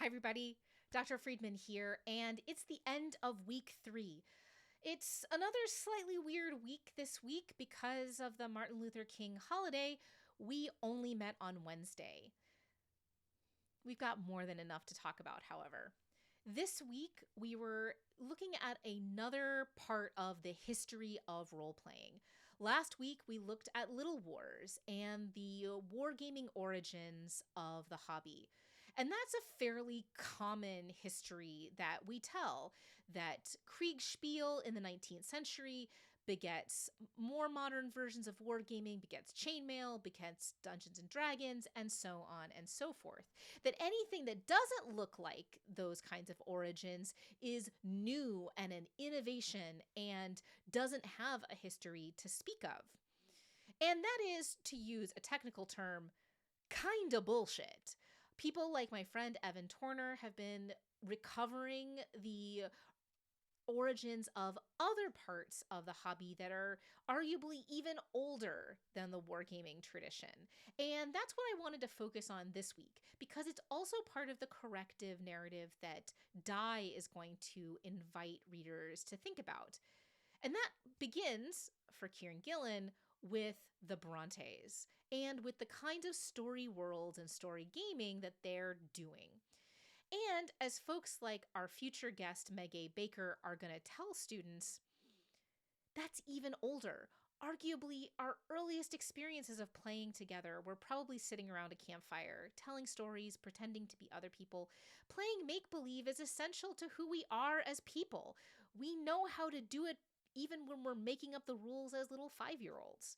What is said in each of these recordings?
everybody. Dr. Friedman here, and it's the end of week 3. It's another slightly weird week this week because of the Martin Luther King holiday. We only met on Wednesday. We've got more than enough to talk about, however. This week, we were looking at another part of the history of role-playing. Last week, we looked at Little Wars and the wargaming origins of the hobby. And that's a fairly common history that we tell, that Kriegspiel in the 19th century begets more modern versions of wargaming, begets chainmail, begets Dungeons and Dragons, and so on and so forth. That anything that doesn't look like those kinds of origins is new and an innovation and doesn't have a history to speak of. And that is, to use a technical term, kinda bullshit. People like my friend Evan Torner have been recovering the origins of other parts of the hobby that are arguably even older than the wargaming tradition. And that's what I wanted to focus on this week, because it's also part of the corrective narrative that Dye is going to invite readers to think about. And that begins, for Kieran Gillen, with the Brontës and with the kinds of story worlds and story gaming that they're doing. And as folks like our future guest, Meg A. Baker, are going to tell students, that's even older. Arguably, our earliest experiences of playing together were probably sitting around a campfire, telling stories, pretending to be other people. Playing make-believe is essential to who we are as people. We know how to do it even when we're making up the rules as little 5-year-olds.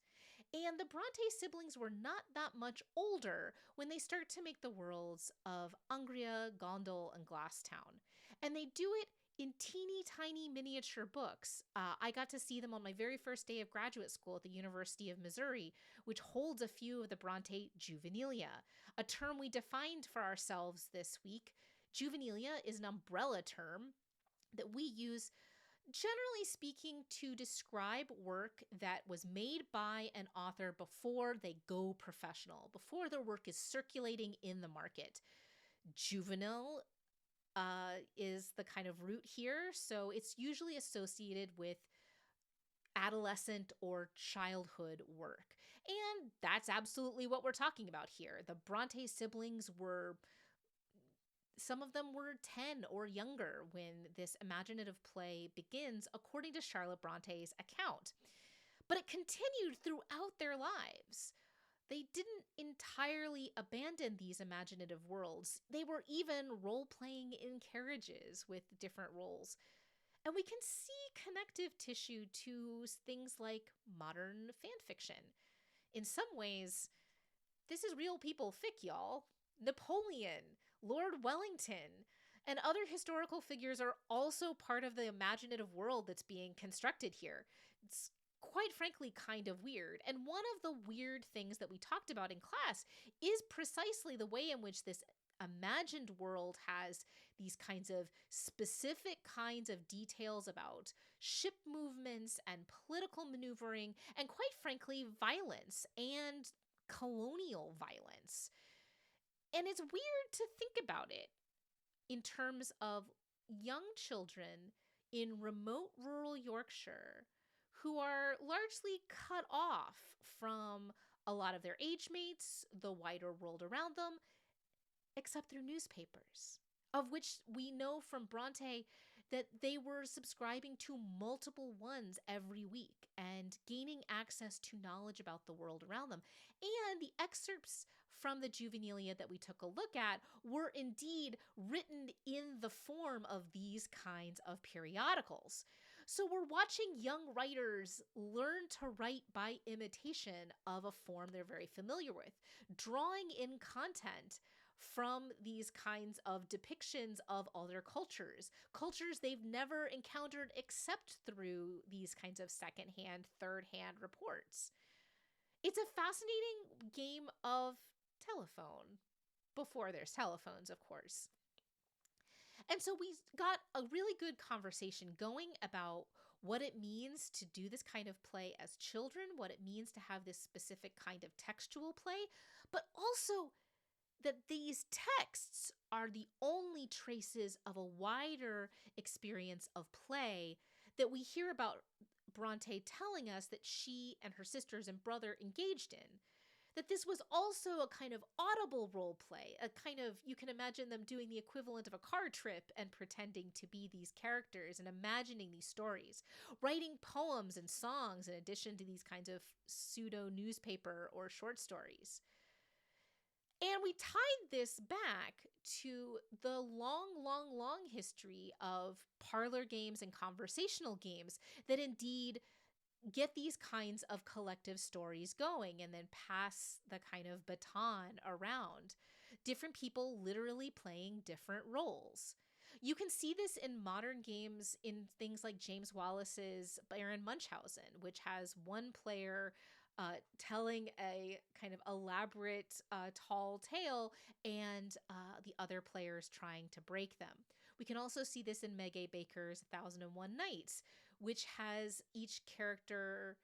And the Brontë siblings were not that much older when they start to make the worlds of Angria, Gondal, and Glasstown. And they do it in teeny tiny miniature books. I got to see them on my very first day of graduate school at the University of Missouri, which holds a few of the Brontë Juvenilia, a term we defined for ourselves this week. Juvenilia is an umbrella term that we use, generally speaking, to describe work that was made by an author before they go professional, before their work is circulating in the market. Juvenile is the kind of root here, so it's usually associated with adolescent or childhood work. And that's absolutely what we're talking about here. The Brontë siblings were... Some of them were 10 or younger when this imaginative play begins, according to Charlotte Brontë's account. But it continued throughout their lives. They didn't entirely abandon these imaginative worlds. They were even role-playing in carriages with different roles. And we can see connective tissue to things like modern fan fiction. In some ways, this is real people fic, y'all. Napoleon, Lord Wellington, and other historical figures are also part of the imaginative world that's being constructed here. It's quite frankly kind of weird. And one of the weird things that we talked about in class is precisely the way in which this imagined world has these kinds of specific kinds of details about ship movements and political maneuvering, and quite frankly, violence and colonial violence. And it's weird to think about it in terms of young children in remote rural Yorkshire who are largely cut off from a lot of their age mates, the wider world around them, except through newspapers, of which we know from Brontë that they were subscribing to multiple ones every week and gaining access to knowledge about the world around them. And the excerpts from the Juvenilia that we took a look at were indeed written in the form of these kinds of periodicals. So we're watching young writers learn to write by imitation of a form they're very familiar with, drawing in content from these kinds of depictions of other cultures they've never encountered except through these kinds of secondhand, third-hand reports. It's a fascinating game of telephone, before there's telephones, of course. And so we got a really good conversation going about what it means to do this kind of play as children, what it means to have this specific kind of textual play, but also that these texts are the only traces of a wider experience of play that we hear about Brontë telling us that she and her sisters and brother engaged in. That this was also a kind of audible role play, a kind of, you can imagine them doing the equivalent of a car trip and pretending to be these characters and imagining these stories, writing poems and songs in addition to these kinds of pseudo newspaper or short stories. And we tied this back to the long history of parlor games and conversational games that indeed get these kinds of collective stories going and then pass the kind of baton around. Different people literally playing different roles. You can see this in modern games in things like James Wallace's Baron Munchausen, which has one player telling a kind of elaborate, tall tale and the other players trying to break them. We can also see this in Meguey Baker's 1001 Nights, which has each character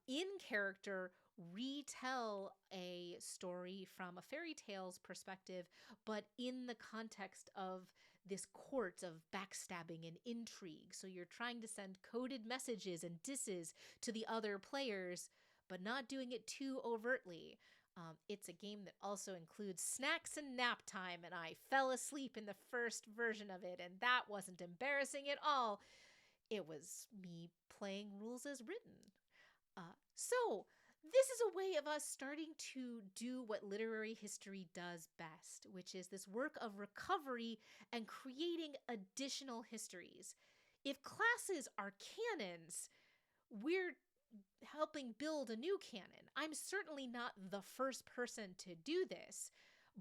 in character retell a story from a fairy tale's perspective, but in the context of this court of backstabbing and intrigue. So you're trying to send coded messages and disses to the other players, but not doing it too overtly. It's a game that also includes snacks and nap time, and I fell asleep in the first version of it, and that wasn't embarrassing at all. It was me playing rules as written. So this is a way of us starting to do what literary history does best, which is this work of recovery and creating additional histories. If classes are canons, we're helping build a new canon. I'm certainly not the first person to do this,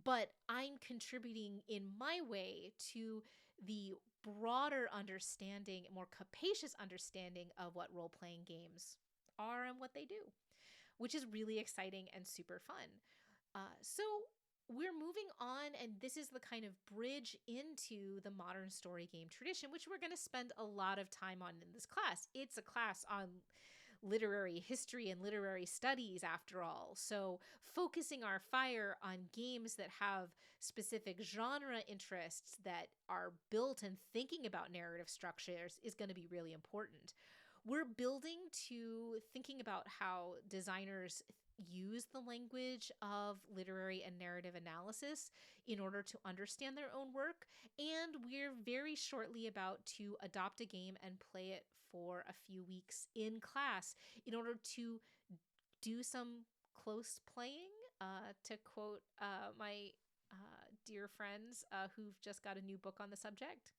but I'm contributing in my way to the broader understanding, more capacious understanding of what role-playing games are and what they do, which is really exciting and super fun. So we're moving on, and this is the kind of bridge into the modern story game tradition, which we're going to spend a lot of time on in this class. It's a class on literary history and literary studies, after all. So focusing our fire on games that have specific genre interests that are built and thinking about narrative structures is going to be really important. We're building to thinking about how designers use the language of literary and narrative analysis in order to understand their own work. And we're very shortly about to adopt a game and play it for a few weeks in class in order to do some close playing, to quote my dear friends who've just got a new book on the subject.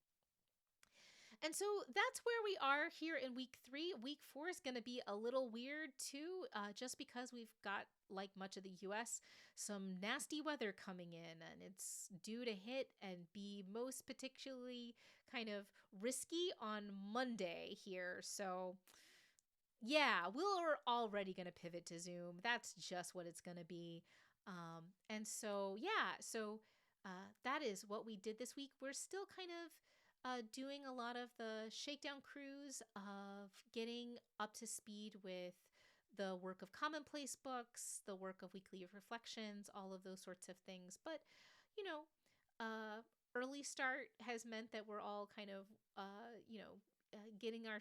And so that's where we are here in week 3. Week 4 is going to be a little weird too, just because we've got, like much of the US, some nasty weather coming in, and it's due to hit and be most particularly kind of risky on Monday here. So yeah, we're already going to pivot to Zoom. That's just what it's going to be. And so, yeah, so that is what we did this week. We're still kind of doing a lot of the shakedown cruise of getting up to speed with the work of commonplace books, the work of weekly reflections, all of those sorts of things. But, you know, early start has meant that we're all kind of, getting our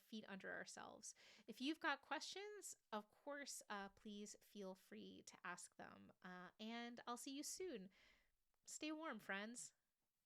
feet under ourselves. If you've got questions, of course, please feel free to ask them. And I'll see you soon. Stay warm, friends.